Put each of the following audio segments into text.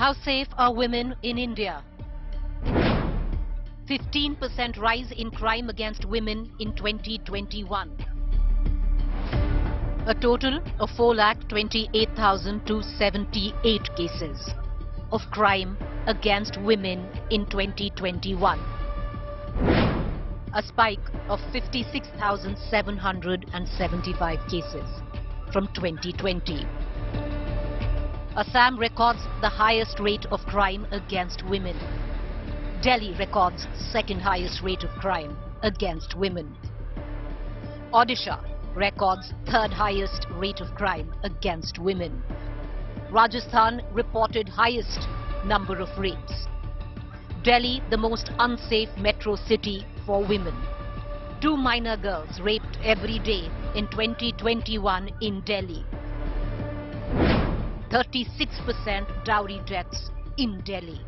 How safe are women in India? 15% rise in crime against women in 2021. A total of 4,28,278 cases of crime against women in 2021. A spike of 56,775 cases from 2020. Assam records the highest rate of crime against women. Delhi records second highest rate of crime against women. Odisha records third highest rate of crime against women. Rajasthan reported highest number of rapes. Delhi, the most unsafe metro city for women. 2 minor girls raped every day in 2021 in Delhi. 36% dowry deaths in Delhi.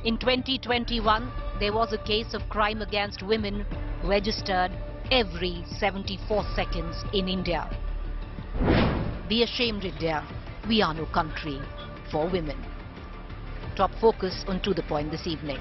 In 2021, there was a case of crime against women registered every 74 seconds in India. Be ashamed, India. We are no country for women. Top focus on To The Point this evening.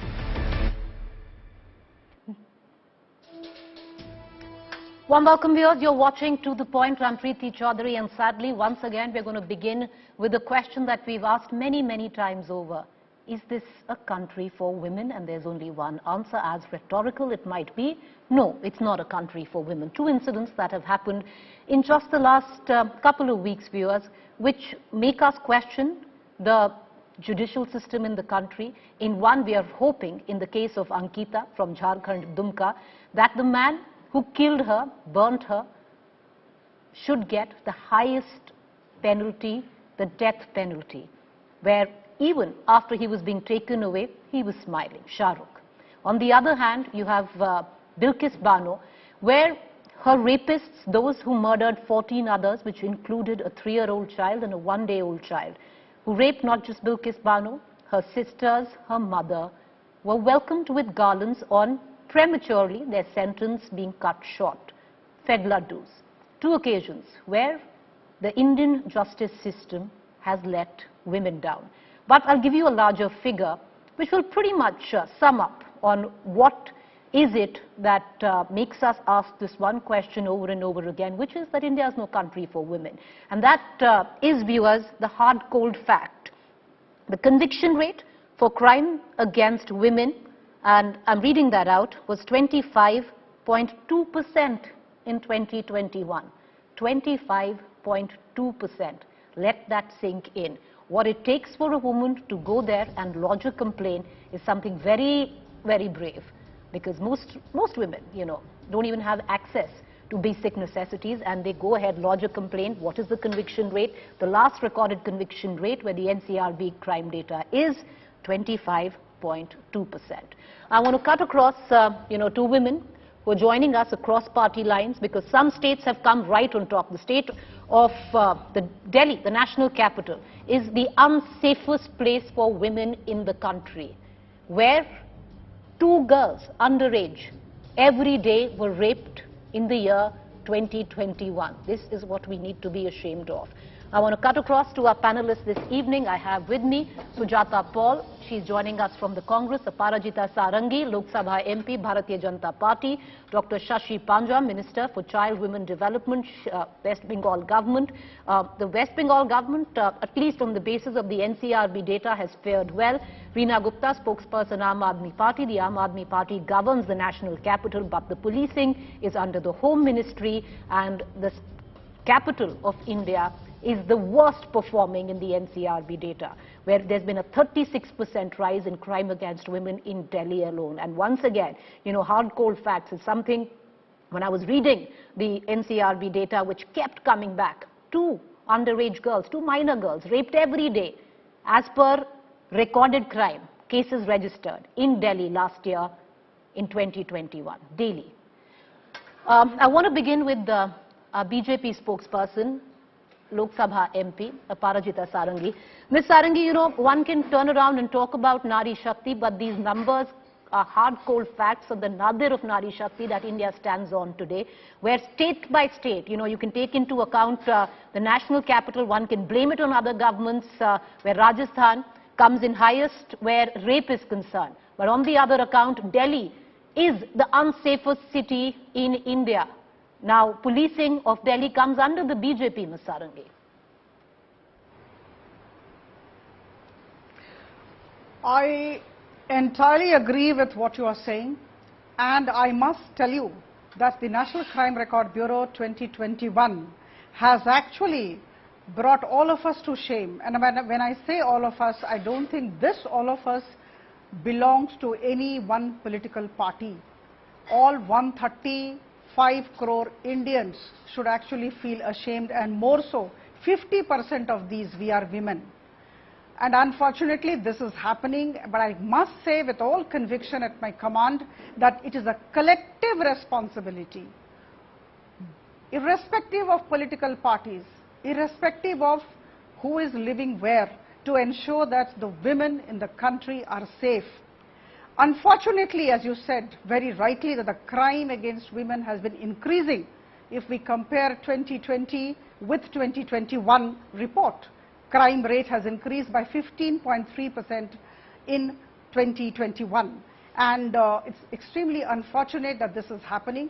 Warm welcome, viewers. You're watching To The Point. I'm Preeti Choudhry, and sadly, once again, we're going to begin with a question that we've asked many, many times over. Is this a country for women? And there's only one answer, as rhetorical it might be. No, it's not a country for women. Two incidents that have happened in just the last couple of weeks, viewers, which make us question the judicial system in the country. In one, we are hoping, in the case of Ankita from Jharkhand, Dumka, that the man who killed her, burnt her, should get the highest penalty, the death penalty, where even after he was being taken away, he was smiling, Shah Rukh. On the other hand, you have Bilkis Bano, where her rapists, those who murdered 14 others, which included a 3-year-old child and a 1-day-old child, who raped not just Bilkis Bano, her sisters, her mother, were welcomed with garlands on prematurely, their sentence being cut short. Fed laddus. 2 occasions where the Indian justice system has let women down. But I'll give you a larger figure which will pretty much sum up on what is it that makes us ask this one question over and over again, which is that India is no country for women. And that is, viewers, the hard cold fact. The conviction rate for crime against women, and I'm reading that out, was 25.2% in 2021. 25.2%. Let that sink in. What it takes for a woman to go there and lodge a complaint is something very, very brave. Because most women, don't even have access to basic necessities, and they go ahead, lodge a complaint. What is the conviction rate? The last recorded conviction rate, where the NCRB crime data is 25.2%. I want to cut across, 2 women who are joining us across party lines, because some states have come right on top. The state of the Delhi, the national capital, is the unsafest place for women in the country, where 2 girls underage every day were raped in the year 2021. This is what we need to be ashamed of. I want to cut across to our panelists this evening. I have with me Sujata Paul. She's joining us from the Congress. Aparajita Sarangi, Lok Sabha MP, Bharatiya Janata Party. Dr. Shashi Panja, Minister for Child Women Development, West Bengal Government. The West Bengal Government, at least on the basis of the NCRB data, has fared well. Reena Gupta, spokesperson, Aam Aadmi Party. The Aam Aadmi Party governs the national capital, but the policing is under the Home Ministry, and the capital of India is the worst performing in the NCRB data, where there's been a 36% rise in crime against women in Delhi alone. And once again, hard cold facts is something, when I was reading the NCRB data, which kept coming back. 2 underage girls, 2 minor girls raped every day, as per recorded crime, cases registered in Delhi last year in 2021, daily. I want to begin with the BJP spokesperson, Lok Sabha MP, Aparajita Sarangi. Ms. Sarangi, one can turn around and talk about Nari Shakti, but these numbers are hard cold facts of the nadir of Nari Shakti that India stands on today, where state by state, you can take into account the national capital, one can blame it on other governments, where Rajasthan comes in highest where rape is concerned. But on the other account, Delhi is the unsafest city in India. Now, policing of Delhi comes under the BJP, Ms. Sarangi. I entirely agree with what you are saying, and I must tell you that the National Crime Record Bureau 2021 has actually brought all of us to shame. And when I say all of us, I don't think this all of us belongs to any one political party. All 135 crore Indians should actually feel ashamed, and more so, 50% of these we are women. And unfortunately, this is happening, but I must say with all conviction at my command that it is a collective responsibility, irrespective of political parties, irrespective of who is living where, to ensure that the women in the country are safe. Unfortunately, as you said very rightly, that the crime against women has been increasing if we compare 2020 with 2021 report. Crime rate has increased by 15.3% in 2021, and it's extremely unfortunate that this is happening.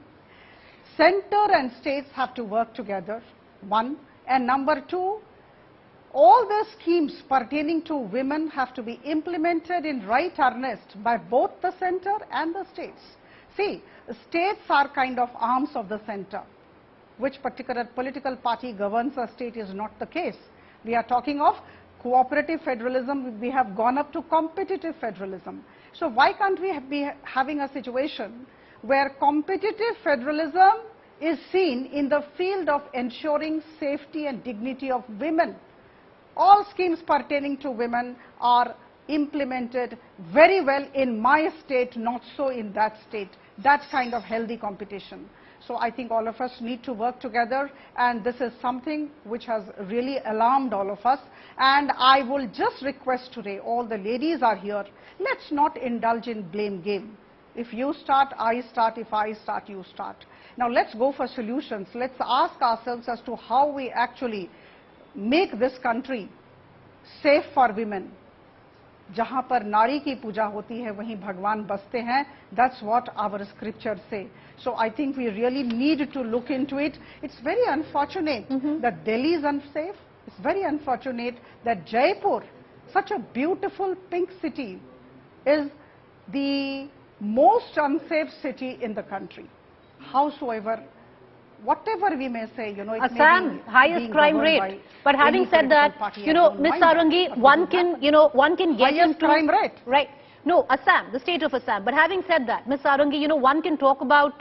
Center and states have to work together, one, and number two, all the schemes pertaining to women have to be implemented in right earnest by both the center and the states. See, states are kind of arms of the center. Which particular political party governs a state is not the case. We are talking of cooperative federalism. We have gone up to competitive federalism. So why can't we be having a situation where competitive federalism is seen in the field of ensuring safety and dignity of women? All schemes pertaining to women are implemented very well in my state, not so in that state. That kind of healthy competition. So I think all of us need to work together, and this is something which has really alarmed all of us. And I will just request today, all the ladies are here, let's not indulge in blame game. If you start, I start. If I start, you start. Now let's go for solutions. Let's ask ourselves as to how we actually make this country safe for women. जहाँ पर नारी की पूजा होती है वहीं भगवान बसते हैं. That's what our scriptures say. So I think we really need to look into it. It's very unfortunate that Delhi is unsafe. It's very unfortunate that Jaipur, such a beautiful pink city, is the most unsafe city in the country. Howsoever, whatever we may say, Assam, highest crime rate. But having said that, Ms. Sarangi, one can get highest into crime rate. Right. No, Assam, the state of Assam. But having said that, Ms. Sarangi, one can talk about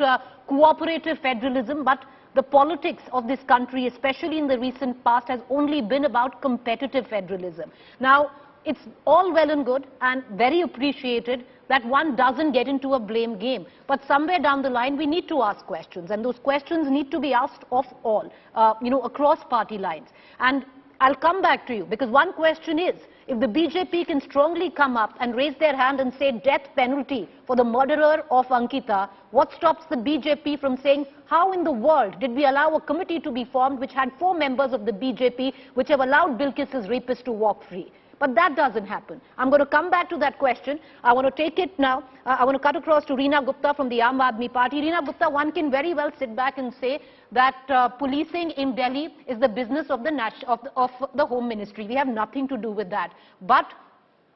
cooperative federalism, but the politics of this country, especially in the recent past, has only been about competitive federalism. Now, it's all well and good and very appreciated that one doesn't get into a blame game. But somewhere down the line, we need to ask questions, and those questions need to be asked of all, across party lines. And I'll come back to you, because one question is, if the BJP can strongly come up and raise their hand and say death penalty for the murderer of Ankita, what stops the BJP from saying, how in the world did we allow a committee to be formed which had 4 members of the BJP which have allowed Bilkis's rapist to walk free? But that doesn't happen. I'm going to come back to that question. I want to take it now. I want to cut across to Reena Gupta from the Aam Aadmi Party. Reena Gupta, one can very well sit back and say that policing in Delhi is the business of the Home Ministry. We have nothing to do with that. But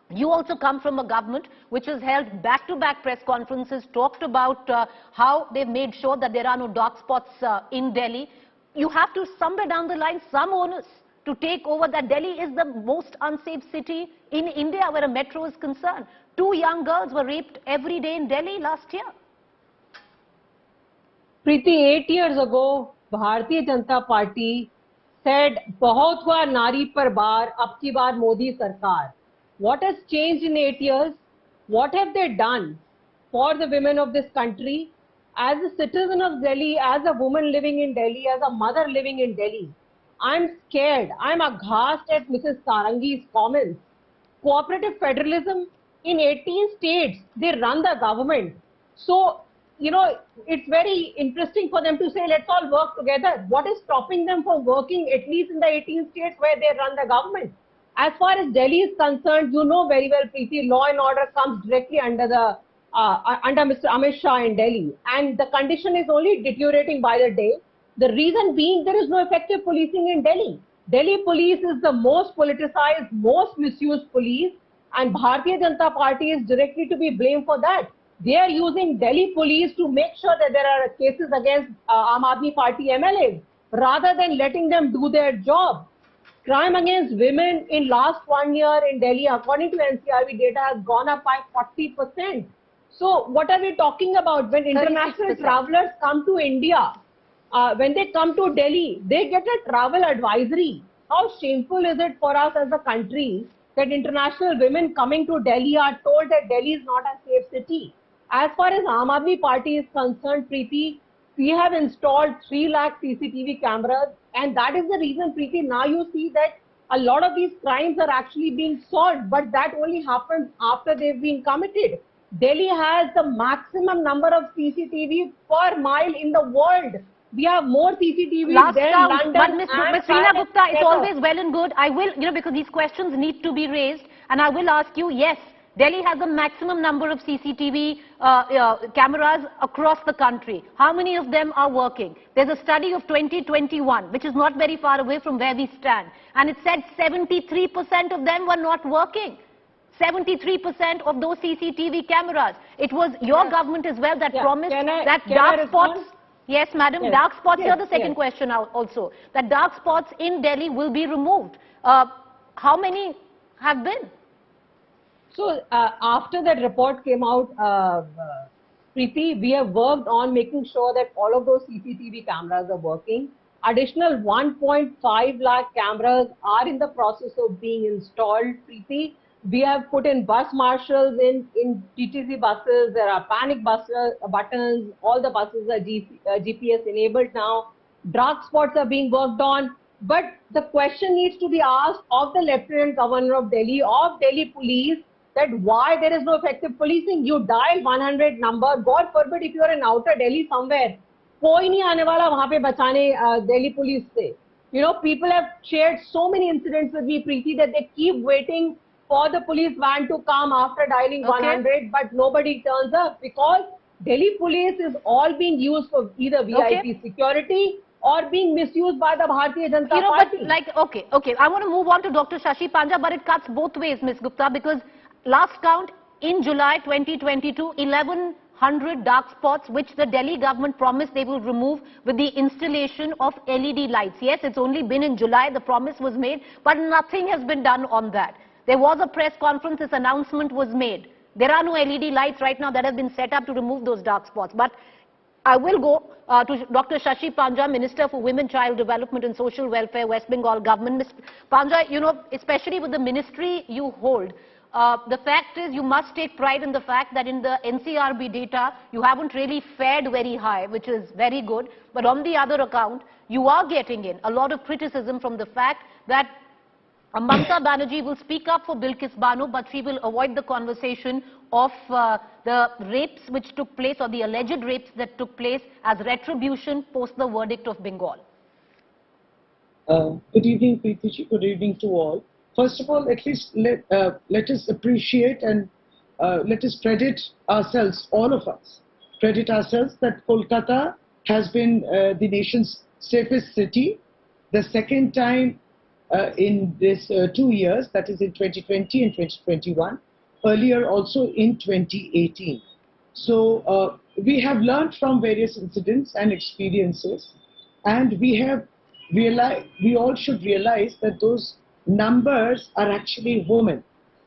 you also come from a government which has held back-to-back press conferences, talked about how they've made sure that there are no dark spots in Delhi. You have to, somewhere down the line, some onus to take over that Delhi is the most unsafe city in India where a metro is concerned. 2 young girls were raped every day in Delhi last year. Preeti, 8 years ago, Bharatiya Janata Party said, "Bahut hua nari par baar, ab ki baar Modi sarkar." What has changed in 8 years? What have they done for the women of this country? As a citizen of Delhi, as a woman living in Delhi, as a mother living in Delhi, I'm scared. I'm aghast at Mrs. Sarangi's comments. Cooperative federalism, in 18 states, they run the government. So, you know, it's very interesting for them to say, let's all work together. What is stopping them from working at least in the 18 states where they run the government? As far as Delhi is concerned, you know very well, Preeti, law and order comes directly under the under Mr. Amit Shah in Delhi, and the condition is only deteriorating by the day. The reason being there is no effective policing in Delhi. Delhi police is the most politicized, most misused police, and Bharatiya Janata Party is directly to be blamed for that. They are using Delhi police to make sure that there are cases against Aam Aadmi Party MLAs rather than letting them do their job. Crime against women in last 1 year in Delhi, according to NCRB data, has gone up by 40%. So what are we talking about? When international 36%. travelers come to India, when they come to Delhi, they get a travel advisory. How shameful is it for us as a country that international women coming to Delhi are told that Delhi is not a safe city? As far as Aam Aadmi Party is concerned, Preeti, we have installed 3 lakh CCTV cameras, and that is the reason, Preeti, now you see that a lot of these crimes are actually being solved, but that only happens after they've been committed. Delhi has the maximum number of CCTV per mile in the world. We have more CCTV Last than count, London but and Ms. Reena Paris Gupta, it's together. always well and good. I will, because these questions need to be raised, and I will ask you, yes, Delhi has a maximum number of CCTV cameras across the country. How many of them are working? There's a study of 2021, which is not very far away from where we stand, and it said 73% of them were not working. 73% of those CCTV cameras. It was your government as well that promised that dark spots. Yes, madam. Yes. Dark spots. Yes. Here the second question also. That dark spots in Delhi will be removed. How many have been? So after that report came out, Preeti, we have worked on making sure that all of those CCTV cameras are working. Additional 1.5 lakh cameras are in the process of being installed, Preeti. We have put in bus marshals in TTC buses. There are panic buttons. All the buses are GPS enabled now. Dark spots are being worked on. But the question needs to be asked of the Lieutenant Governor of Delhi, of Delhi Police, that why there is no effective policing. You dial 100 number. God forbid if you are in outer Delhi somewhere, कोई नहीं आने वाला वहाँ पे बचाने Delhi Police से. You know, people have shared so many incidents with me, Preeti, that they keep waiting for the police van to come after dialing 100, but nobody turns up because Delhi police is all being used for either VIP security or being misused by the Bharatiya Janata Party. But like, okay. I want to move on to Dr. Shashi Panja, but it cuts both ways, Ms. Gupta, because last count in July 2022, 1,100 dark spots, which the Delhi government promised they will remove with the installation of LED lights. Yes, it's only been in July, the promise was made, but nothing has been done on that. There was a press conference, this announcement was made. There are no LED lights right now that have been set up to remove those dark spots. But I will go to Dr. Shashi Panja, Minister for Women, Child Development and Social Welfare, West Bengal government. Ms. Panja, you know, especially with the ministry you hold, the fact is you must take pride in the fact that in the NCRB data, you haven't really fared very high, which is very good. But on the other account, you are getting in a lot of criticism from the fact that Mamata Banerjee will speak up for Bilkis Bano, but she will avoid the conversation of the rapes which took place, or the alleged rapes that took place, as retribution post the verdict of Bengal. Good evening, Preeti. Good evening to all. First of all, at least let us appreciate and let us credit ourselves, all of us, credit ourselves that Kolkata has been the nation's safest city, the second time in this 2 years, that is in 2020 and 2021, earlier also in 2018. So we have learned from various incidents and experiences, and we all should realize that those numbers are actually women.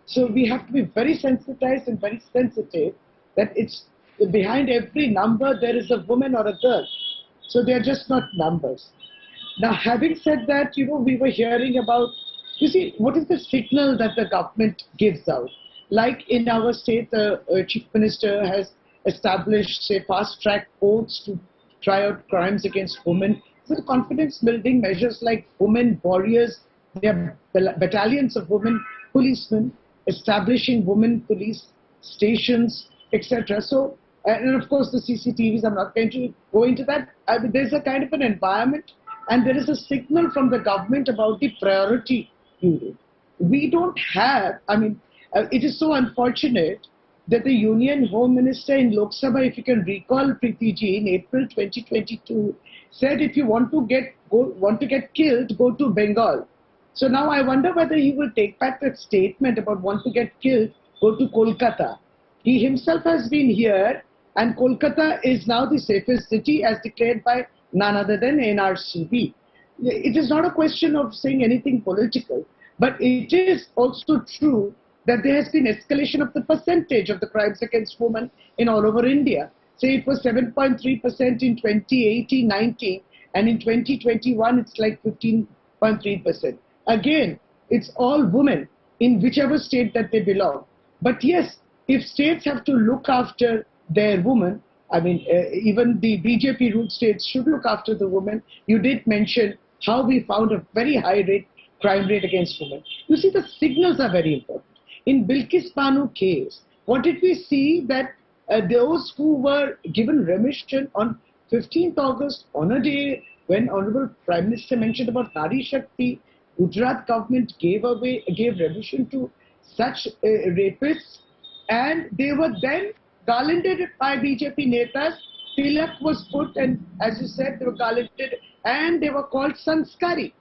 So we have to be very sensitized and very sensitive that it's behind every number there is a woman or a girl. So they are just not numbers. Now, having said that, you know, we were hearing about, you see, what is the signal that the government gives out? Like in our state, the Chief Minister has established, say, fast-track courts to try out crimes against women. So confidence-building measures like women warriors, there are battalions of women policemen. establishing women police stations, etc. So, and of course the CCTVs, I'm not going to go into that. I mean, there's a kind of an environment and there is a signal from the government about the priority period. We don't have, I mean, it is so unfortunate that the Union Home Minister in Lok Sabha, if you can recall, Preeti ji, in April 2022, said if you want to get killed, go to Bengal. So now I wonder whether he will take back that statement about want to get killed, go to Kolkata. He himself has been here, and Kolkata is now the safest city as declared by none other than NRCB. It is not a question of saying anything political, but it is also true that there has been escalation of the percentage of the crimes against women in all over India. Say it was 7.3% in 2018-19, and in 2021 it's like 15.3%. Again, it's all women in whichever state that they belong. But yes, if states have to look after their women, I mean, even the BJP ruled states should look after the women. You did mention how we found a very high crime rate against women. You see, the signals are very important. In Bilkis Banu case, what did we see? That those who were given remission on 15th August, on a day when Honorable Prime Minister mentioned about Nari Shakti, Gujarat government gave remission to such rapists, and they were then garlanded by BJP netas. Tilak was put, and as you said, they were garlanded, and they were called sanskari.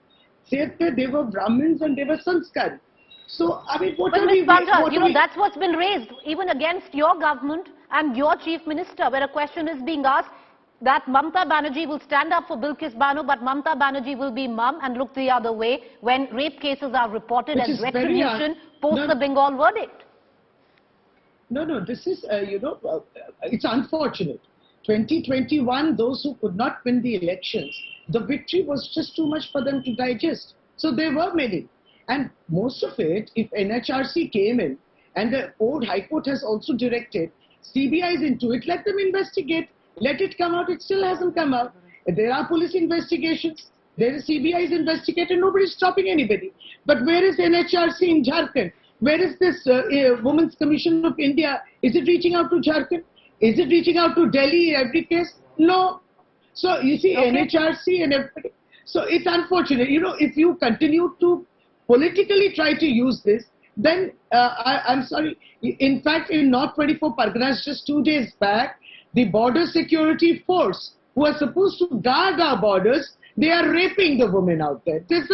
Said that they were Brahmins and they were sanskari. So, I mean, what but are Ms. we... Banja, you know, that's what's been raised, even against your government and your Chief Minister, where a question is being asked that Mamata Banerjee will stand up for Bilkis Banu, but Mamata Banerjee will be mum and look the other way when rape cases are reported as retribution post the Bengal verdict. No, this is, it's unfortunate. 2021, those who could not win the elections, the victory was just too much for them to digest. So there were many. And most of it, if NHRC came in, and the old High Court has also directed, CBI is into it, let them investigate, let it come out, it still hasn't come out. There are police investigations, there is CBI is investigated, nobody is stopping anybody. But where is NHRC in Jharkhand? Where is this Women's Commission of India? Is it reaching out to Jharkhand? Is it reaching out to Delhi in every case? No. So you see, NHRC and everybody. So it's unfortunate. You know, if you continue to politically try to use this, then I'm sorry. In fact, in North 24 Parganas, just 2 days back, the border security force, who are supposed to guard our borders, they are raping the women out there. There's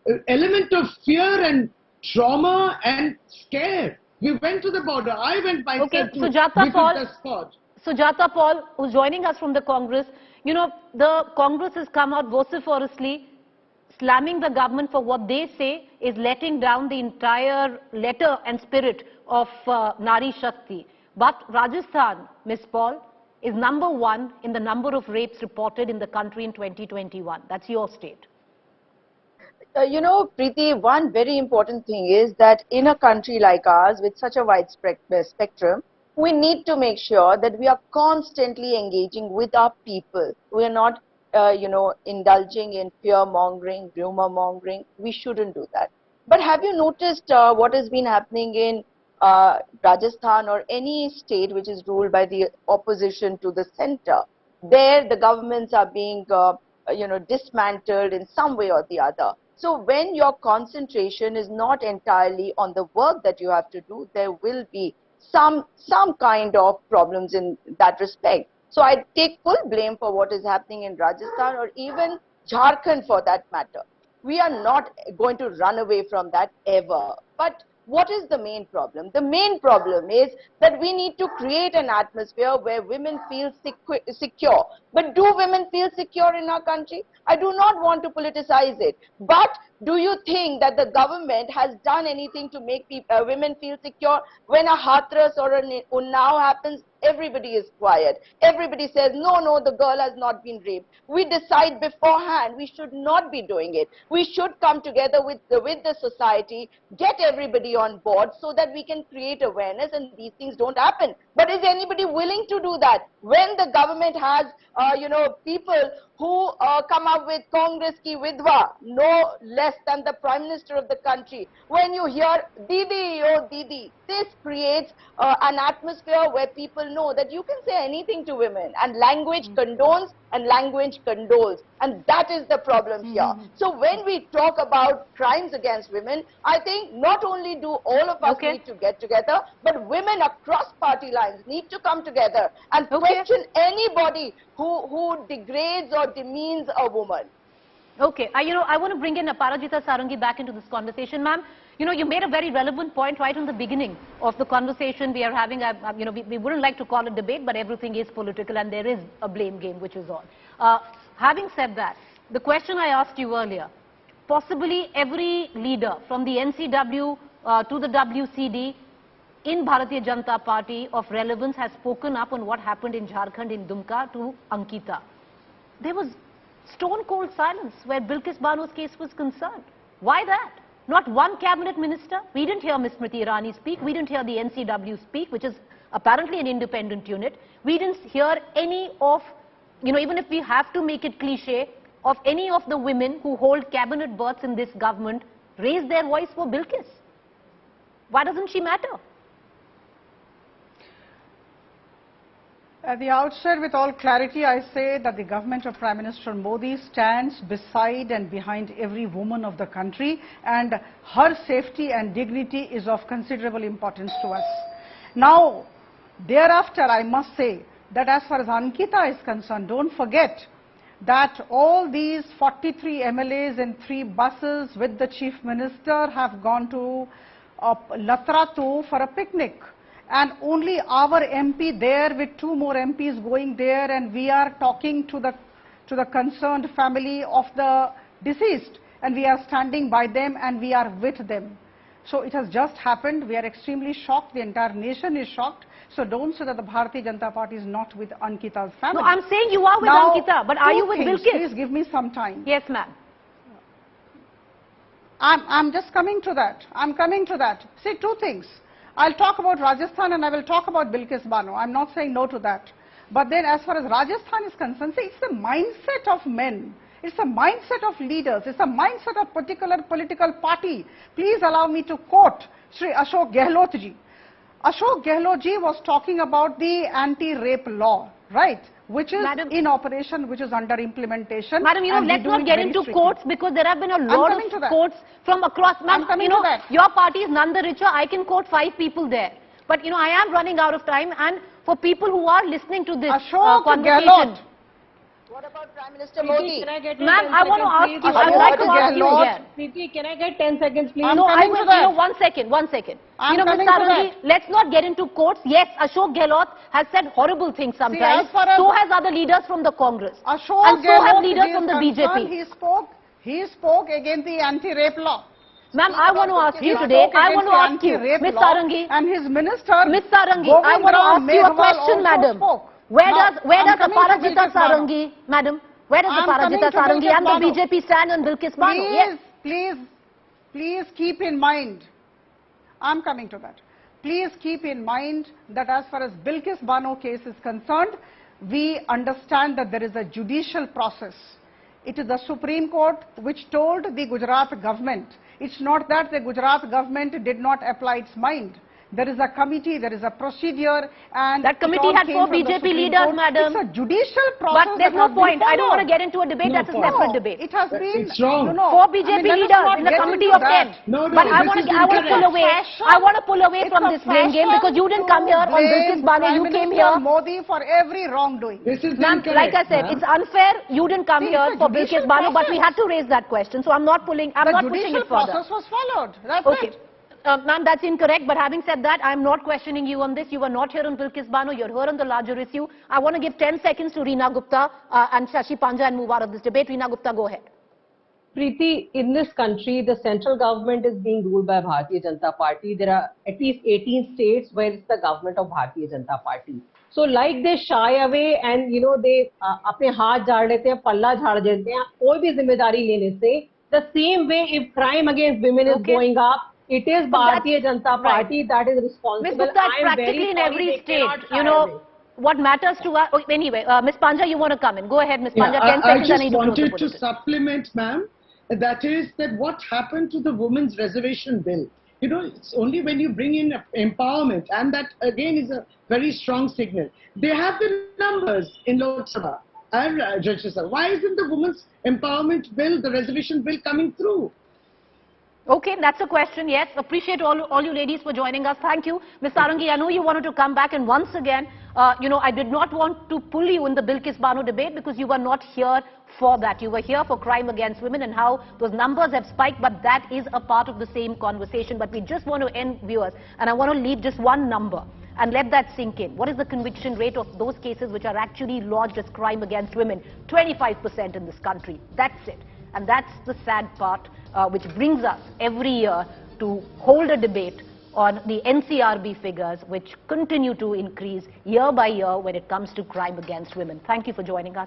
an element of fear and trauma and scare. We went to the border. I went myself to visit the spot. Sujata Paul, who's joining us from the Congress, you know, the Congress has come out vociferously slamming the government for what they say is letting down the entire letter and spirit of Nari Shakti. But Rajasthan, Ms. Paul, is #1 in the number of rapes reported in the country in 2021. That's your state. You know, Preeti, one very important thing is that in a country like ours with such a wide spectrum, we need to make sure that we are constantly engaging with our people. We are not, indulging in fear-mongering, rumor-mongering. We shouldn't do that. But have you noticed what has been happening in Rajasthan or any state which is ruled by the opposition to the center? There, the governments are being, dismantled in some way or the other. So when your concentration is not entirely on the work that you have to do, there will be some kind of problems in that respect. So I take full blame for what is happening in Rajasthan or even Jharkhand for that matter. We are not going to run away from that ever. But what is the main problem? The main problem is that we need to create an atmosphere where women feel secure. But do women feel secure in our country? I do not want to politicize it. But do you think that the government has done anything to make women feel secure? When a Hathras or a Unnao happens, everybody is quiet. Everybody says, no, the girl has not been raped. We decide beforehand we should not be doing it. We should come together with the society, get everybody on board so that we can create awareness and these things don't happen. But is anybody willing to do that? When the government has, people who come up with Congress ki Vidwa, no less than the Prime Minister of the country. When you hear Didi, oh Didi, this creates an atmosphere where people know that you can say anything to women, and language condones and language condoles, and that is the problem here. So when we talk about crimes against women, I think not only do all of us need to get together, but women across party lines need to come together and question anybody who degrades or demeans a woman. Okay, I want to bring in Aparajita Sarangi back into this conversation, ma'am. You made a very relevant point right in the beginning of the conversation we are having. We wouldn't like to call it debate, but everything is political and there is a blame game, which is on. Having said that, the question I asked you earlier, possibly every leader from the NCW to the WCD in Bharatiya Janata Party of relevance has spoken up on what happened in Jharkhand, in Dumka to Ankita. There was stone cold silence where Bilkis Banu's case was concerned. Why that? Not one cabinet minister. We didn't hear Ms. Smriti Irani speak. We didn't hear the NCW speak, which is apparently an independent unit. We didn't hear any of, even if we have to make it cliche, of any of the women who hold cabinet berths in this government raise their voice for Bilkis. Why doesn't she matter? At the outset, with all clarity, I say that the government of Prime Minister Modi stands beside and behind every woman of the country, and her safety and dignity is of considerable importance to us. Now, thereafter, I must say that as far as Ankita is concerned, don't forget that all these 43 MLAs in 3 buses with the Chief Minister have gone to Latratu for a picnic. And only our MP there with 2 more MPs going there, and we are talking to the concerned family of the deceased, and we are standing by them and we are with them. So it has just happened. We are extremely shocked. The entire nation is shocked. So don't say that the Bharatiya Janata Party is not with Ankita's family. No, I'm saying you are with now, Ankita, but are you with Bilkis? Please give me some time. Yes, ma'am. I'm just coming to that. I'm coming to that. See, 2 things. I'll talk about Rajasthan and I will talk about Bilkis Bano. I'm not saying no to that. But then as far as Rajasthan is concerned, see, it's the mindset of men. It's a mindset of leaders. It's a mindset of particular political party. Please allow me to quote Sri Ashok Gehlot ji. Ashok Gehlot ji was talking about the anti-rape law, right? Which is in operation, which is under implementation. Madam, let's not get into courts, because there have been a lot of courts from across. Ma'am, your party is none the richer. I can quote 5 people there. But, I am running out of time. And for people who are listening to this conversation. Gehlot. What about Prime Minister Modi? Ma'am, I want to ask you. I would like to ask you again. Preeti, can I get 10 seconds, please? No, I will. One second. Ms. Sarangi, let's not get into courts. Yes, Ashok Gehlot has said horrible things sometimes. So has other leaders from the Congress. Ashok and so have leaders from the BJP. He spoke against the anti-rape law. Ma'am, I want to ask you today. I want to ask you, Ms. Sarangi. And his minister. Ms. Sarangi, I want to ask you a question, madam. Where does Aparajita Sarangi, madam, where does Aparajita Sarangi and the BJP stand on Bilkis Bano? Yes. Please keep in mind, I'm coming to that. Please keep in mind that as far as Bilkis Bano case is concerned, we understand that there is a judicial process. It is the Supreme Court which told the Gujarat government. It's not that the Gujarat government did not apply its mind. There is a committee, there is a procedure, and that committee had 4 BJP leaders, madam. It's a judicial process. But there's no point. I don't want to get into a debate. That's a separate debate. It has been. It's wrong. 4 BJP leaders in the committee of 10. But I want to pull away. I want to pull away from this blame game, because you didn't come here on Bilkis Bano. You came here. Modi for every wrongdoing. Ma'am, like I said, it's unfair. You didn't come here for Bilkis Bano, but we had to raise that question. So I'm not pushing it further. The judicial process was followed. That's it. Ma'am, that's incorrect, but having said that, I'm not questioning you on this. You were not here on Bilkis Bano, you're here on the larger issue. I want to give 10 seconds to Reena Gupta and Shashi Panja and move out of this debate. Reena Gupta, go ahead. Preeti, in this country, the central government is being ruled by Bharatiya Janata Party. There are at least 18 states where it's the government of Bharatiya Janata Party. So like they shy away and they अपने हाथ झाड़ लेते हैं, पल्ला झाड़ देते हैं, कोई भी जिम्मेदारी लेने से. The same way, if crime against women is going up, it is Bharatiya Janata Party that is responsible. Ms. Gupta, practically in every state, what matters to us, anyway, Ms. Panja, you want to come in. Go ahead, Ms. Panja, 10 I seconds, I just need to close the wanted to bulletin. supplement, ma'am, that is that what happened to the women's reservation bill. You know, it's only when you bring in empowerment, and that again is a very strong signal. They have the numbers in Lok Sabha and Rajya Sabha. Why isn't the women's empowerment bill, the reservation bill coming through? Okay, that's a question, yes. Appreciate all you ladies for joining us. Thank you. Ms. Sarangi, I know you wanted to come back, and once again, I did not want to pull you in the Bilkis Bano debate because you were not here for that. You were here for crime against women and how those numbers have spiked, but that is a part of the same conversation. But we just want to end, viewers, and I want to leave just one number and let that sink in. What is the conviction rate of those cases which are actually lodged as crime against women? 25% in this country. That's it. And that's the sad part, which brings us every year to hold a debate on the NCRB figures, which continue to increase year by year when it comes to crime against women. Thank you for joining us.